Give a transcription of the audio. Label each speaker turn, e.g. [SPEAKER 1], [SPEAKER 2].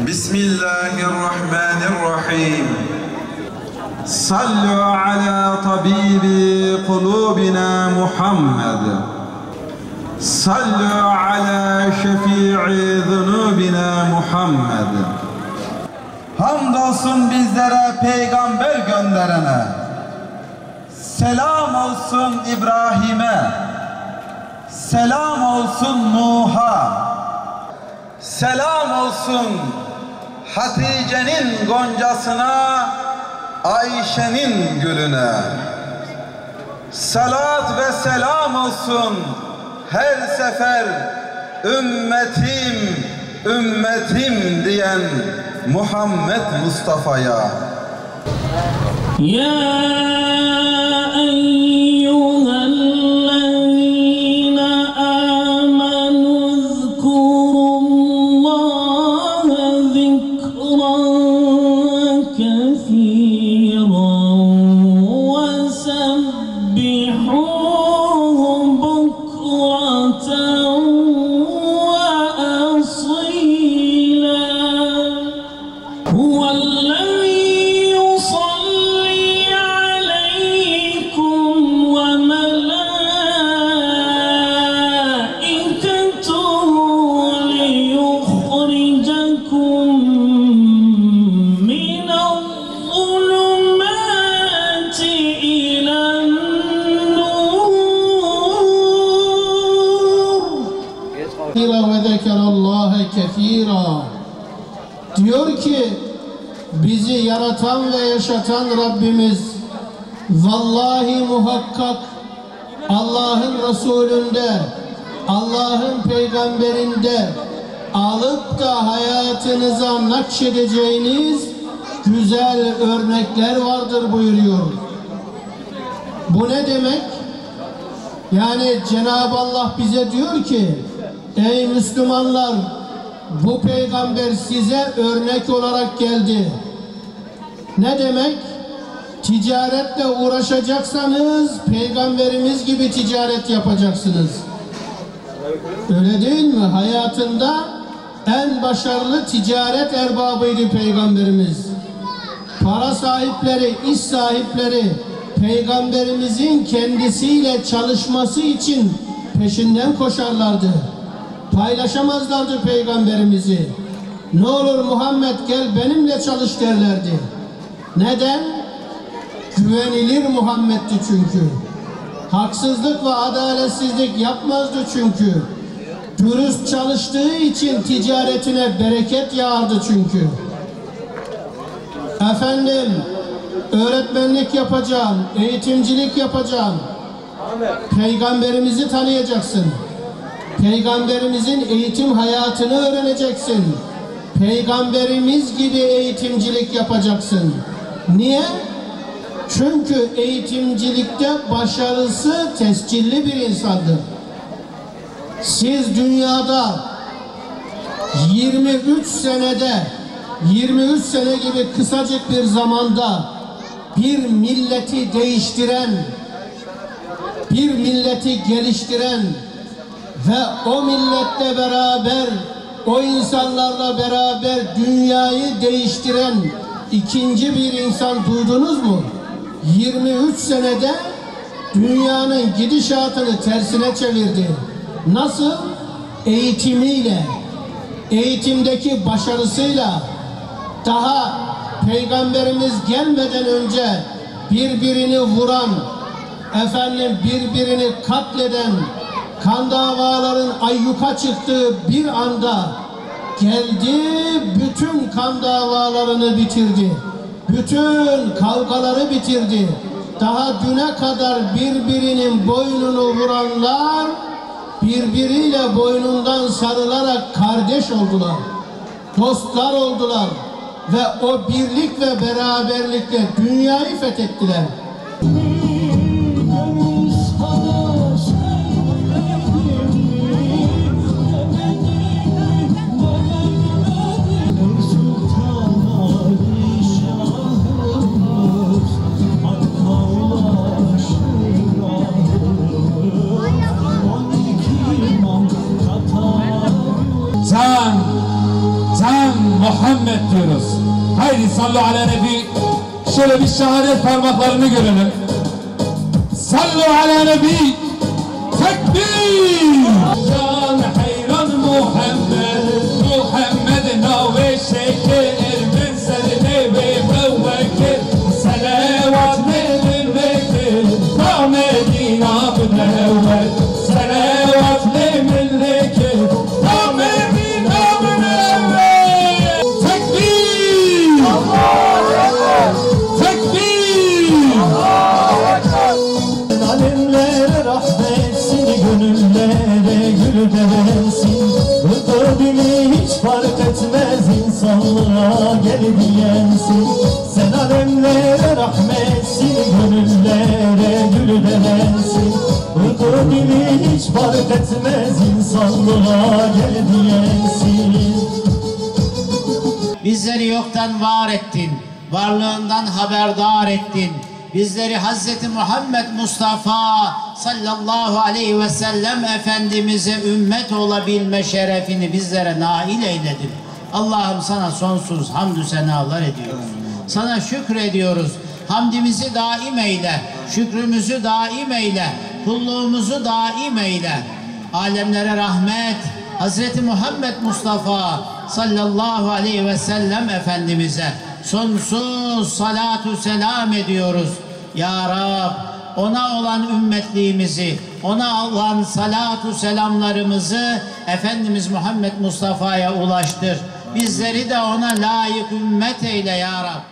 [SPEAKER 1] Bismillahirrahmanirrahim. Sallu ala tabibi kulubina Muhammed. Sallu ala şefii zunubina Muhammed. Hamdolsun bizlere peygamber gönderene. Selam olsun İbrahim'e. Selam olsun Nuh'a. Selam olsun Hatice'nin goncasına, Ayşe'nin gülüne. Salat ve selam olsun her sefer ümmetim, ümmetim diyen Muhammed Mustafa'ya.
[SPEAKER 2] Ya
[SPEAKER 3] diyor ki bizi yaratan ve yaşatan Rabbimiz vallahi muhakkak Allah'ın Resulünde, Allah'ın peygamberinde alıp da hayatınıza nakşedeceğiniz güzel örnekler vardır buyuruyor. Bu ne demek? Yani Cenab-ı Allah bize diyor ki ey Müslümanlar, bu peygamber size örnek olarak geldi. Ne demek? Ticaretle uğraşacaksanız peygamberimiz gibi ticaret yapacaksınız. Öyle değil mi? Hayatında en başarılı ticaret erbabıydı peygamberimiz. Para sahipleri, iş sahipleri peygamberimizin kendisiyle çalışması için peşinden koşarlardı. Paylaşamazlardı peygamberimizi. Ne olur Muhammed gel benimle çalış derlerdi. Neden? Güvenilir Muhammed'ti çünkü. Haksızlık ve adaletsizlik yapmazdı çünkü. Dürüst çalıştığı için ticaretine bereket yağardı çünkü. Efendim, öğretmenlik yapacağım, eğitimcilik yapacağım. Peygamberimizi tanıyacaksın. Peygamberimizin eğitim hayatını öğreneceksin. Peygamberimiz gibi eğitimcilik yapacaksın. Niye? Çünkü eğitimcilikte başarısı tescilli bir insandır. Siz dünyada 23 sene gibi kısacık bir zamanda bir milleti değiştiren, bir milleti geliştiren ve o milletle beraber, o insanlarla beraber dünyayı değiştiren ikinci bir insan duydunuz mu? 23 senede dünyanın gidişatını tersine çevirdi. Nasıl? Eğitimiyle, eğitimdeki başarısıyla. Daha Peygamberimiz gelmeden önce birbirini vuran, birbirini katleden, kan davaların ayyuka çıktığı bir anda geldi, bütün kan davalarını bitirdi. Bütün kavgaları bitirdi. Daha düne kadar birbirinin boynunu vuranlar birbiriyle boynundan sarılarak kardeş oldular. Dostlar oldular ve o birlik ve beraberlikle dünyayı fethettiler.
[SPEAKER 2] Muhammed diyoruz. Haydi sallu ala nebi. Şöyle bir şehadet parmaklarını görelim. Sallu ala nebi. Tekbir. Can hayran Muhammed. Muhammed nave şeker. Ben seni ve mevvekir. Selavat verin vekir. Ta Medina münevver. Selavat verin vekir. Ta Medina münevver. Tekbir. Tekbir.
[SPEAKER 4] Alemlere rahmetsin, gönüllere gül versin. Bu dili hiç fark etmez, insanlığa gel diyensin. Sen alemlere rahmetsin, gönüllere gül versin. Bu dili hiç fark etmez, insanlığa gel diyensin.
[SPEAKER 3] Bizleri yoktan var ettin, varlığından haberdar ettin. Bizleri Hazreti Muhammed Mustafa sallallahu aleyhi ve sellem Efendimiz'e ümmet olabilme şerefini bizlere nail eyledin. Allah'ım sana sonsuz hamdü senalar ediyoruz. Sana şükrediyoruz. Hamdimizi daim eyle, şükrümüzü daim eyle, kulluğumuzu daim eyle. Alemlere rahmet, Hazreti Muhammed Mustafa sallallahu aleyhi ve sellem Efendimiz'e sonsuz salatu selam ediyoruz. Ya Rab, ona olan ümmetliğimizi, ona olan salatu selamlarımızı Efendimiz Muhammed Mustafa'ya ulaştır. Bizleri de ona layık ümmet eyle ya Rab.